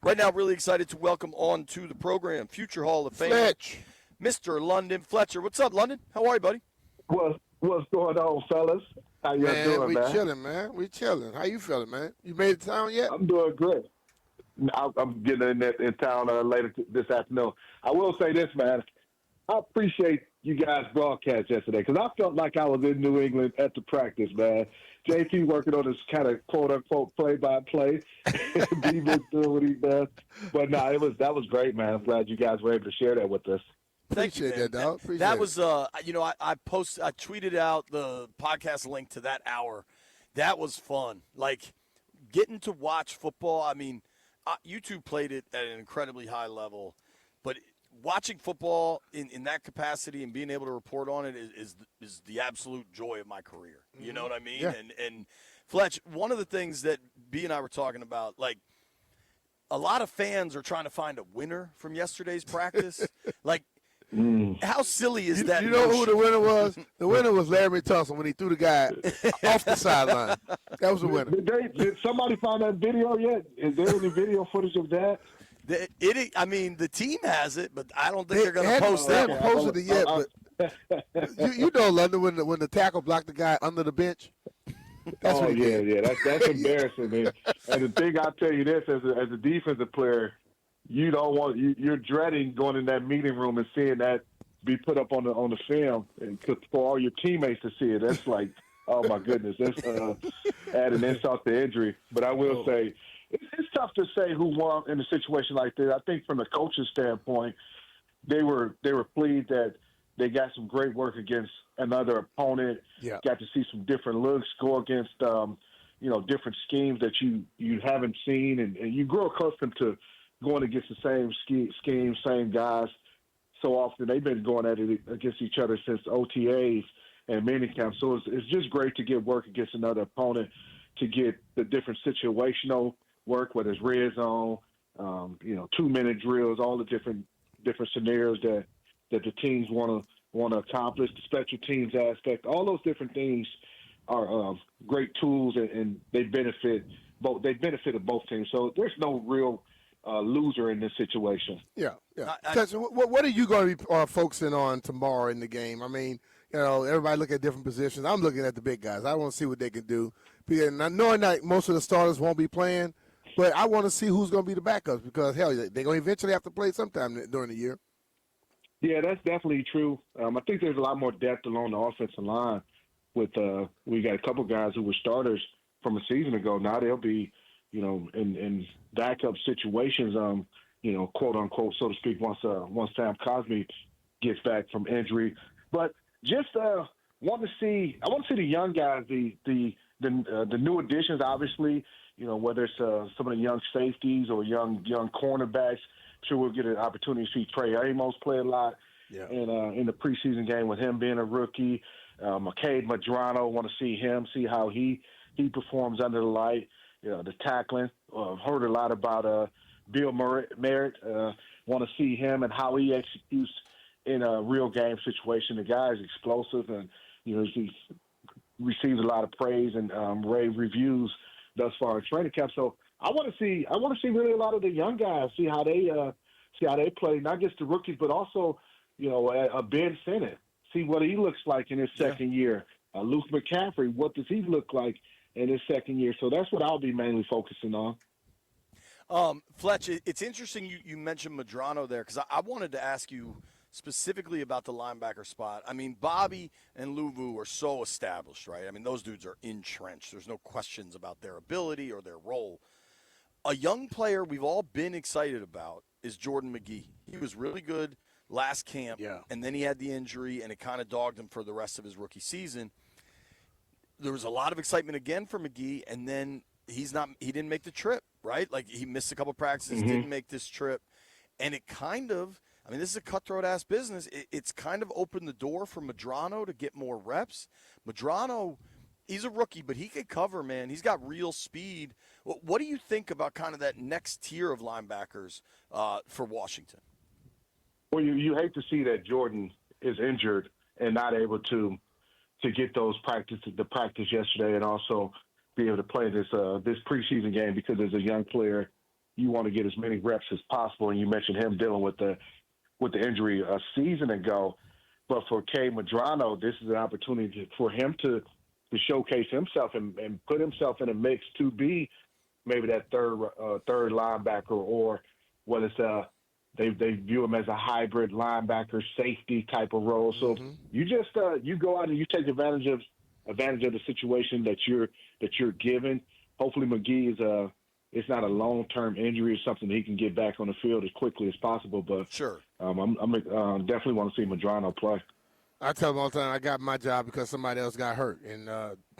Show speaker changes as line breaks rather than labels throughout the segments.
Right now, really excited to welcome on to the program future Hall of Famer,
Fletch.
Mr. London Fletcher. What's up, London? How are you, buddy?
What's going on, fellas? How y'all
Man,
doing,
we
man?
chilling, man. We chilling. How you feeling, man? You made it to town yet?
I'm doing great. I'm getting in town later this afternoon. I will say this, man. I appreciate you guys' broadcast yesterday because I felt like I was in New England at the practice, man. JP working on this kind of quote-unquote play-by-play. BMitch doing what he does. But, no, that was great, man. I'm glad you guys were able to share that with us.
Thank you,
Appreciate
man.
that, dog. Appreciate
that
it.
was, I tweeted out the podcast link to that hour. That was fun. Like, getting to watch football. I mean, you two played it at an incredibly high level, but watching football in that capacity and being able to report on it is the absolute joy of my career. You know what I mean?
Yeah.
And Fletch, one of the things that B and I were talking about, like, a lot of fans are trying to find a winner from yesterday's practice. Like, how silly is that?
You know who the winner was? The winner was Larry Tunsil when he threw the guy off the sideline. That was the winner.
Did somebody find that video yet? Is there any video footage of that?
The team has it, but I don't think they're going to
hadn't-
post
they
that
haven't
one.
posted it yet, but you know, London, when the tackle blocked the guy under the bench. That's what he did.
Yeah. That's embarrassing, man. And the thing I'll tell you this, as a defensive player, you don't want you're dreading going in that meeting room and seeing that be put up on the film, and for all your teammates to see it. That's like, oh my goodness, that's adding insult to injury. But I will say, it's tough to say who won in a situation like this. I think from the coach's standpoint, they were pleased that they got some great work against another opponent.
Yeah.
Got to see some different looks, go against different schemes that you haven't seen, and you grow accustomed to going against the same scheme, same guys so often. They've been going at it against each other since OTAs and minicamp. So it's just great to get work against another opponent, to get the different situational work, whether it's red zone, 2-minute drills, all the different scenarios that the teams want to accomplish, the special teams aspect, all those different things are great tools, and they benefit both. They benefited both teams. So there's no real loser in this situation.
Yeah. So what are you going to be focusing on tomorrow in the game? I mean, everybody look at different positions. I'm looking at the big guys. I want to see what they can do. Because knowing that most of the starters won't be playing, but I want to see who's going to be the backups because, hell, they're going to eventually have to play sometime during the year.
Yeah, that's definitely true. I think there's a lot more depth along the offensive line. With we got a couple guys who were starters from a season ago. Now they'll be, in backup situations, quote unquote, so to speak, once Sam Cosmi gets back from injury. But just I want to see the young guys, the new additions, obviously. Whether it's some of the young safeties or young cornerbacks. I'm sure we'll get an opportunity to see Trey Amos play a lot in the preseason game with him being a rookie. McCade Madrano, want to see how he performs under the light. The tackling. Heard a lot about Bill Merritt. Want to see him and how he executes in a real game situation. The guy is explosive, and he receives a lot of praise and rave reviews thus far in training camp. So I want to see really a lot of the young guys, see how they play, not just the rookies, but also Ben Sinnott, see what he looks like in his second year. Luke McCaffrey, what does he look like in his second year? So that's what I'll be mainly focusing on.
Fletch, it's interesting you mentioned Madrano there because I wanted to ask you specifically about the linebacker spot. I mean, Bobby and Luvu are so established, right? I mean, those dudes are entrenched. There's no questions about their ability or their role. A young player we've all been excited about is Jordan McGee. He was really good last camp, and then he had the injury, and it kind of dogged him for the rest of his rookie season. There was a lot of excitement again for McGee, and then he didn't make the trip, right? Like, he missed a couple practices, didn't make this trip, and it kind of – I mean, this is a cutthroat-ass business. It's kind of opened the door for Madrano to get more reps. Madrano, he's a rookie, but he could cover, man. He's got real speed. What do you think about kind of that next tier of linebackers for Washington?
Well, you hate to see that Jordan is injured and not able to get those practice yesterday, and also be able to play this preseason game because as a young player, you want to get as many reps as possible. And you mentioned him dealing with the injury a season ago. But for Kay Madrano, this is an opportunity for him to showcase himself and put himself in a mix to be maybe that third linebacker, or whether it's they view him as a hybrid linebacker safety type of role. So you just you go out and you take advantage of the situation that you're given. Hopefully McGee is it's not a long-term injury or something that he can get back on the field as quickly as possible. But
sure,
I'm definitely want to see Madrano play.
I tell them all the time I got my job because somebody else got hurt, and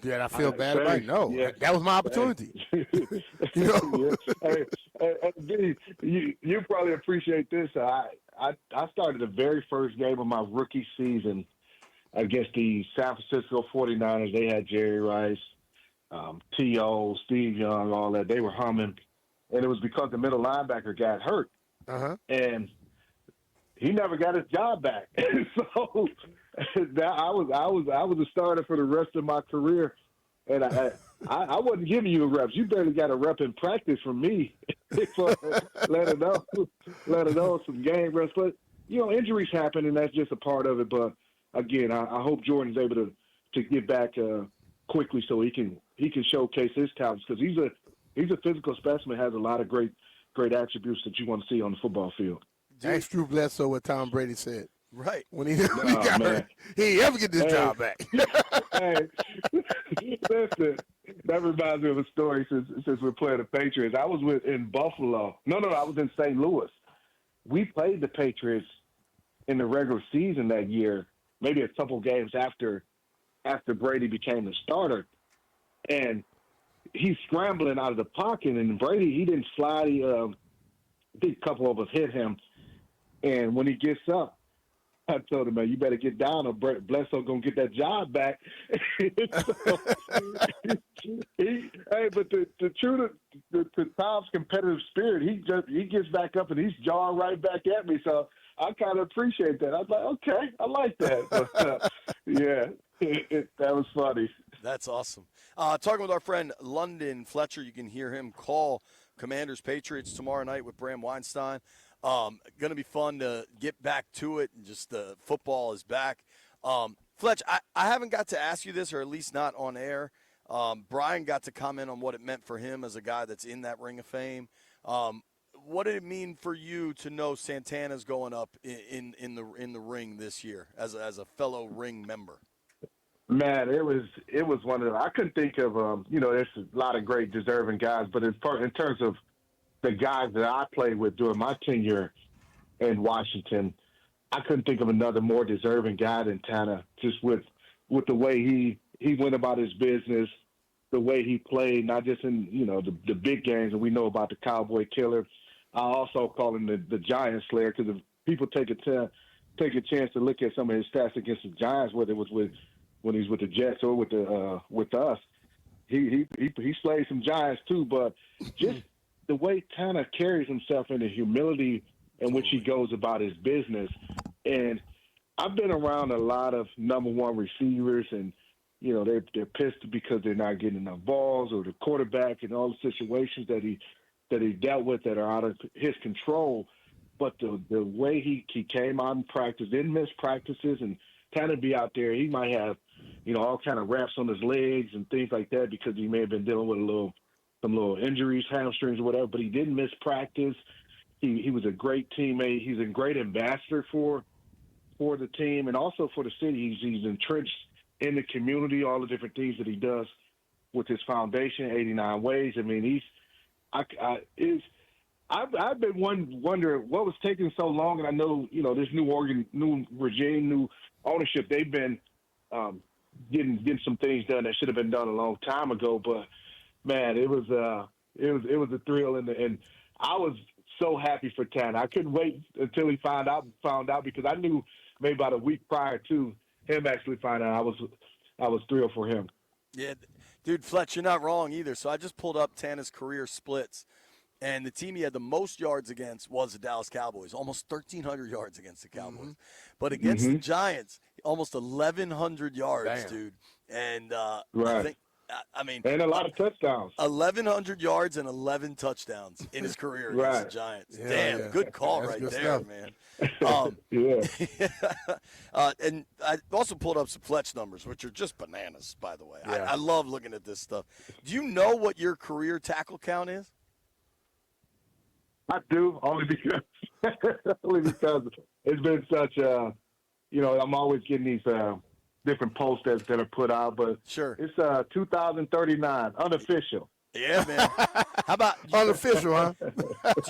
did I feel bad about it? No, that was my opportunity. You know,
D, you probably appreciate this. I started the very first game of my rookie season against the San Francisco 49ers. They had Jerry Rice, T.O., Steve Young, all that. They were humming, and it was because the middle linebacker got hurt, and he never got his job back. So I was a starter for the rest of my career, and I wasn't giving you reps. You barely got a rep in practice from me. let it know some game reps. But injuries happen, and that's just a part of it. But again, I hope Jordan's able to get back quickly so he can showcase his talents, because he's a physical specimen, has a lot of great attributes that you want to see on the football field.
Ask Drew Bledsoe what Tom Brady said.
Right.
When he got hurt, he ain't ever get this job back.
Hey, listen, that reminds me of a story since we're playing the Patriots. I was in Buffalo. No, I was in St. Louis. We played the Patriots in the regular season that year, maybe a couple games after Brady became the starter. And he's scrambling out of the pocket, and Brady, he didn't slide. I think a couple of us hit him. And when he gets up, I told him, man, you better get down or Bledsoe going to get that job back. But to Tom's competitive spirit, he gets back up and he's jawing right back at me. So I kind of appreciate that. I was like, okay, I like that. But, that was funny.
That's awesome. Talking with our friend London Fletcher, you can hear him call Commanders Patriots tomorrow night with Bram Weinstein. Going to be fun to get back to it, and just the football is back. Fletch, I haven't got to ask you this, or at least not on air. Brian got to comment on what it meant for him as a guy that's in that Ring of Fame. What did it mean for you to know Santana's going up in the ring this year as a fellow ring member?
Man, it was one of them. I couldn't think of there's a lot of great deserving guys, but in terms of the guys that I played with during my tenure in Washington, I couldn't think of another more deserving guy than Tana, just with the way he went about his business, the way he played, not just in the big games, and we know about the Cowboy Killer. I also call him the Giant Slayer, because if people take a chance to look at some of his stats against the Giants, whether it was when he's with the Jets or with us, he slayed some Giants too. But just the way Tana carries himself and the humility in which he goes about his business. And I've been around a lot of number one receivers, and they're pissed because they're not getting enough balls, or the quarterback, and all the situations that he dealt with that are out of his control. But the way he came out in practice, didn't miss practices, and kind of be out there, he might have all kind of wraps on his legs and things like that, because he may have been dealing with some little injuries, hamstrings or whatever, but he didn't miss practice. He was a great teammate. He's a great ambassador for the team and also for the city. He's entrenched in the community, all the different things that he does with his foundation, 89 Ways. I mean, I've been wondering what was taking so long, and I know this new regime, new ownership, they've been getting some things done that should have been done a long time ago. But man, it was a thrill, and I was so happy for Tana. I couldn't wait until he found out because I knew maybe about a week prior to him actually finding out. I was thrilled for him.
Yeah, dude, Fletch, you're not wrong either. So I just pulled up Tana's career splits, and the team he had the most yards against was the Dallas Cowboys, almost 1,300 yards against the Cowboys. Mm-hmm. But against the Giants, almost 1,100 yards, dude. And
right.
I mean,
and a lot of touchdowns.
1,100 yards and 11 touchdowns in his career against
Right.
the Giants.
Yeah,
Damn,
yeah.
good call
That's
right
good
there,
stuff.
man.
Yeah.
And I also pulled up some Fletch numbers, which are just bananas, by the way.
Yeah.
I love looking at this stuff. Do you know what your career tackle count is?
I do, only because it's been such a, I'm always getting these different posts that are put out, but
Sure.
it's 2,039, unofficial.
Yeah, man. How about
Unofficial, huh?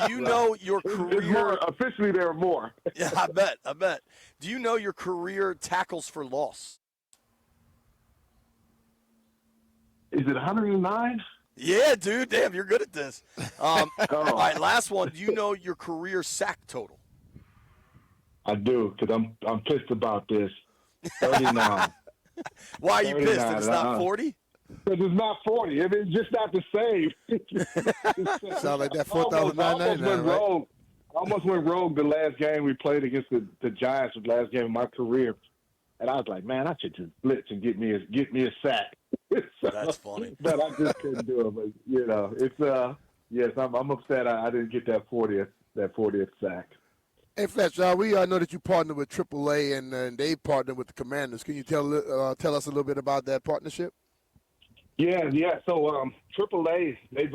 do you know your
It's
career?
more, officially there are more.
Yeah, I bet. Do you know your career tackles for loss?
Is it 109?
Yeah, dude. Damn, you're good at this. All right, last one. Do you know your career sack total?
I do, because I'm pissed about this. 39.
Why are you pissed that
39,
it's not 40?
Because it's not 40. It's just not the same.
Sound like that
I almost
4,999,
went
right?
rogue. I almost went rogue the last game we played against the Giants, the last game of my career. And I was like, man, I should just blitz and get me a sack.
That's funny.
But I just couldn't do it. But, it's, yes, I'm upset I didn't get that 40th sack.
Hey, Fletch, we know that you partnered with AAA and they partnered with the Commanders. Can you tell us a little bit about that partnership?
Yeah. So AAA, they've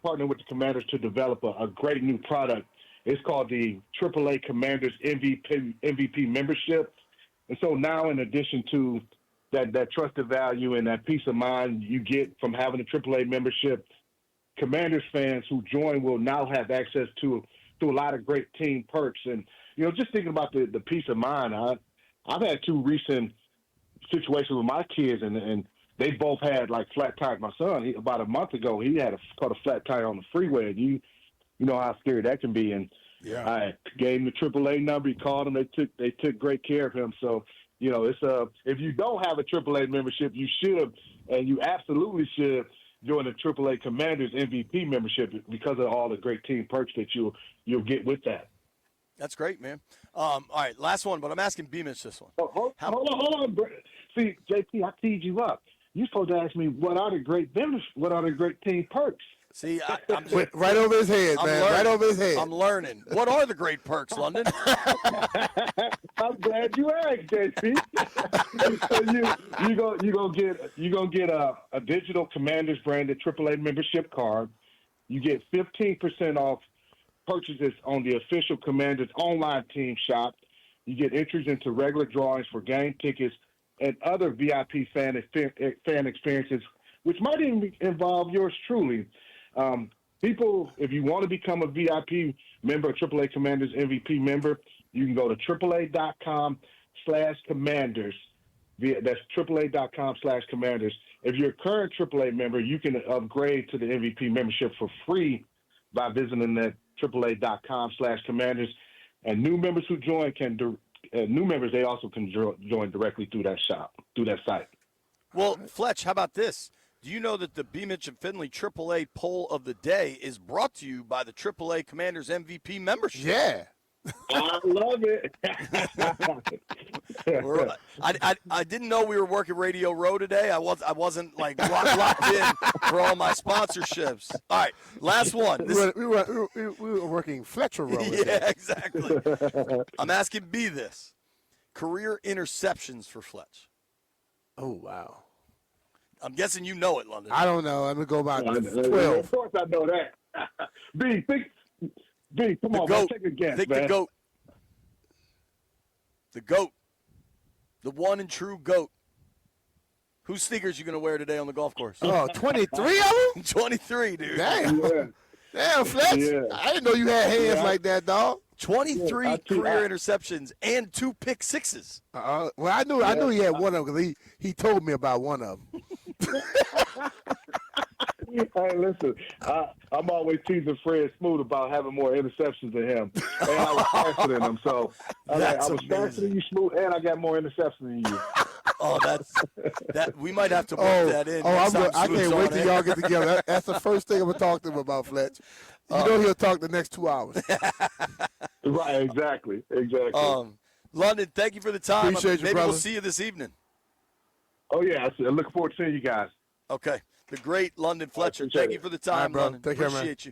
partnered with the Commanders to develop a great new product. It's called the AAA Commanders MVP membership. And so now, in addition to that trusted value and that peace of mind you get from having a AAA membership, Commanders fans who join will now have access to a lot of great team perks. And just thinking about the peace of mind, I've had two recent situations with my kids, and they both had like flat tires. My son, about a month ago, he had caught a flat tire on the freeway, and you know how scary that can be. And
Yeah.
I gave him the AAA number. He called him. They took great care of him. So it's if you don't have a AAA membership, you should, and you absolutely should join the AAA Commanders MVP membership because of all the great team perks that you'll get with that.
That's great, man. All right, last one, but I'm asking BMitch this one.
Oh, hold on. See, JP, I teed you up. You're supposed to ask me what are the great team perks.
See, I'm just,
Right over his head, man.
learning.
Right over his head.
I'm learning. What are the great perks, London?
I'm glad you asked, JP. So you gonna get a digital Commanders branded AAA membership card. You get 15% off purchases on the official Commanders online team shop. You get entries into regular drawings for game tickets and other VIP fan experiences, which might even involve yours truly. People, if you want to become a VIP member, a AAA Commanders MVP member, you can go to AAA.com/Commanders. That's AAA.com/Commanders. If you're a current AAA member, you can upgrade to the MVP membership for free by visiting that AAA.com/Commanders. And new members who join they also can join directly through that site.
Well, Fletch, how about this? Do you know that the BMitch and Finlay AAA poll of the day is brought to you by the AAA Commanders MVP membership?
Yeah.
I love it.
I didn't know we were working Radio Row today. I wasn't like locked in for all my sponsorships. All right, last one.
We were working Fletcher Row.
Yeah, exactly. I'm asking B this. Career interceptions for Fletch.
Oh, wow.
I'm guessing you know it, London.
I don't know. I'm going to go about
Of
12.
course I know that. B, come on, man, take a guess,
Think
man.
the GOAT. The GOAT. The one and true GOAT. Whose sneakers you going to wear today on the golf course?
Oh, 23 of them?
23, dude.
Damn.
Yeah.
Damn, Fletch.
Yeah.
I didn't know you had hands like that, dog.
23
Yeah,
career interceptions and 2 pick sixes.
Well, I knew he had one of them because he told me about one of them.
Hey, listen, I'm always teasing Fred Smoot about having more interceptions than him, and I was faster than him. So I was faster than you, Smoot, and I got more interceptions than you.
Oh, that we might have to work that in. next time
I
Smoot's
can't
on
wait till
air.
y'all get together. That's the first thing I'm gonna talk to him about, Fletch. You know he'll talk the next 2 hours.
Right, exactly.
London, thank you for the time.
Appreciate you,
Maybe
brother.
we'll see you this evening.
Oh yeah, I look forward to seeing you guys.
Okay. The great London Fletcher.
appreciate
Thank you
it.
for the
All right,
time,
bro.
London.
Take care, man.
Appreciate you.